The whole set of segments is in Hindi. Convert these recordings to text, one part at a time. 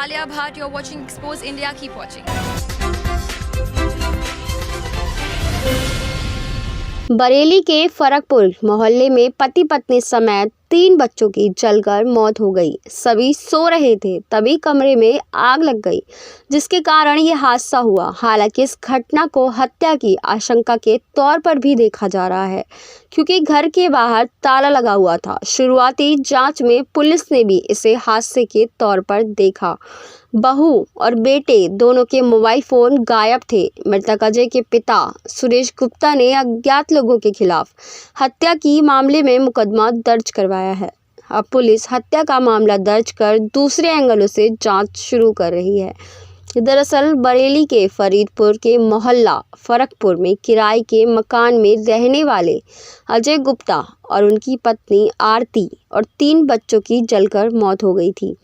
Alia Bhatt. You're watching Expose India. Keep watching. Bareilly के फरकपुर मोहल्ले में पति पत्नी समेत 3 बच्चों की जलकर मौत हो गई। सभी सो रहे थे, तभी कमरे में आग लग गई, जिसके कारण ये हादसा हुआ। हालांकि इस घटना को हत्या की आशंका के तौर पर भी देखा जा रहा है, क्योंकि घर के बाहर ताला लगा हुआ था। शुरुआती जांच में पुलिस ने भी इसे हादसे के तौर पर देखा। बहू और बेटे दोनों के मोबाइल फोन गायब थे। मृतक अजय के पिता सुरेश गुप्ता ने अज्ञात लोगों के खिलाफ हत्या की मामले में मुकदमा दर्ज करवाया है। अब पुलिस हत्या का मामला दर्ज कर दूसरे एंगलों से जांच शुरू कर रही है। दरअसल बरेली के फरीदपुर के मोहल्ला फरकपुर में किराए के मकान में रहने वाले अजय गुप्ता और उनकी पत्नी आरती और 3 बच्चों की जलकर मौत हो गई थी।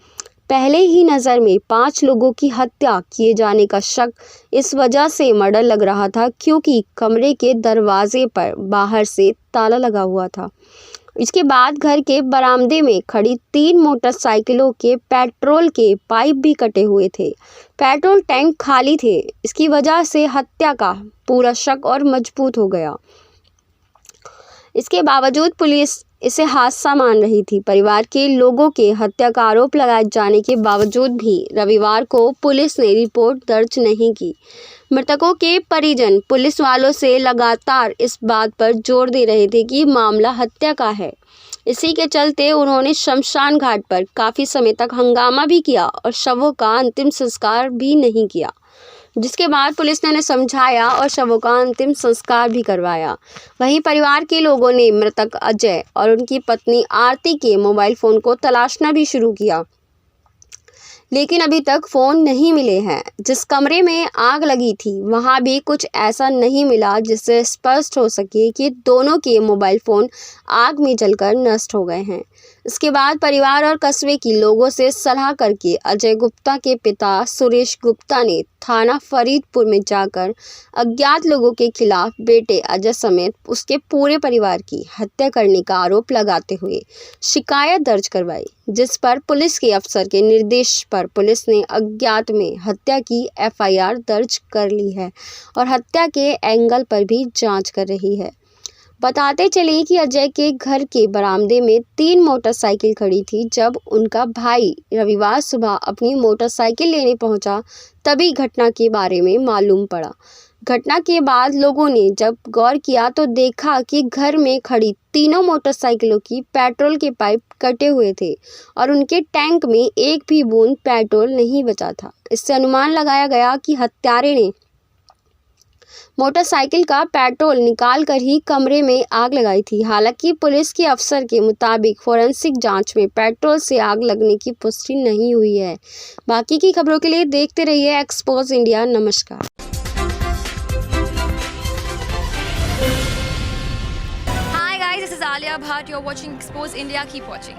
पहले ही नज़र में 5 लोगों की हत्या किए जाने का शक इस वजह से मर्डर लग रहा था, क्योंकि कमरे के दरवाजे पर बाहर से ताला लगा हुआ था। इसके बाद घर के बरामदे में खड़ी 3 मोटरसाइकिलों के पेट्रोल के पाइप भी कटे हुए थे। पेट्रोल टैंक खाली थे। इसकी वजह से हत्या का पूरा शक और मजबूत हो गया। इसके बावजूद पुलिस इसे हादसा मान रही थी। परिवार के लोगों के हत्या का आरोप लगाए जाने के बावजूद भी रविवार को पुलिस ने रिपोर्ट दर्ज नहीं की। मृतकों के परिजन पुलिस वालों से लगातार इस बात पर जोर दे रहे थे कि मामला हत्या का है। इसी के चलते उन्होंने शमशान घाट पर काफ़ी समय तक हंगामा भी किया और शवों का अंतिम संस्कार भी नहीं किया, जिसके बाद पुलिस ने उन्हें समझाया और शवों का अंतिम संस्कार भी करवाया। वहीं परिवार के लोगों ने मृतक अजय और उनकी पत्नी आरती के मोबाइल फ़ोन को तलाशना भी शुरू किया, लेकिन अभी तक फ़ोन नहीं मिले हैं। जिस कमरे में आग लगी थी वहां भी कुछ ऐसा नहीं मिला जिससे स्पष्ट हो सके कि दोनों के मोबाइल फ़ोन आग में जलकर नष्ट हो गए हैं। इसके बाद परिवार और कस्बे के लोगों से सलाह करके अजय गुप्ता के पिता सुरेश गुप्ता ने थाना फरीदपुर में जाकर अज्ञात लोगों के खिलाफ बेटे अजय समेत उसके पूरे परिवार की हत्या करने का आरोप लगाते हुए शिकायत दर्ज करवाई, जिस पर पुलिस के अफसर के निर्देश पर पुलिस ने अज्ञात में हत्या की एफआईआर दर्ज कर ली है और हत्या के एंगल पर भी जांच कर रही है। बताते चले कि अजय के घर के बरामदे में 3 मोटरसाइकिल खड़ी थी। जब उनका भाई रविवार सुबह अपनी मोटरसाइकिल लेने पहुंचा, तभी घटना के बारे में मालूम पड़ा। घटना के बाद लोगों ने जब गौर किया तो देखा कि घर में खड़ी तीनों मोटरसाइकिलों की पेट्रोल के पाइप कटे हुए थे और उनके टैंक में एक भी बूंद पेट्रोल नहीं बचा था। इससे अनुमान लगाया गया कि हत्यारे ने मोटरसाइकिल का पेट्रोल निकाल कर ही कमरे में आग लगाई थी। हालांकि पुलिस के अफसर के मुताबिक फोरेंसिक जांच में पेट्रोल से आग लगने की पुष्टि नहीं हुई है। बाकी की खबरों के लिए देखते रहिए एक्सपोज इंडिया। नमस्कार। Hi guys, this is Alia Bhatt. You're watching Expose India. Keep watching.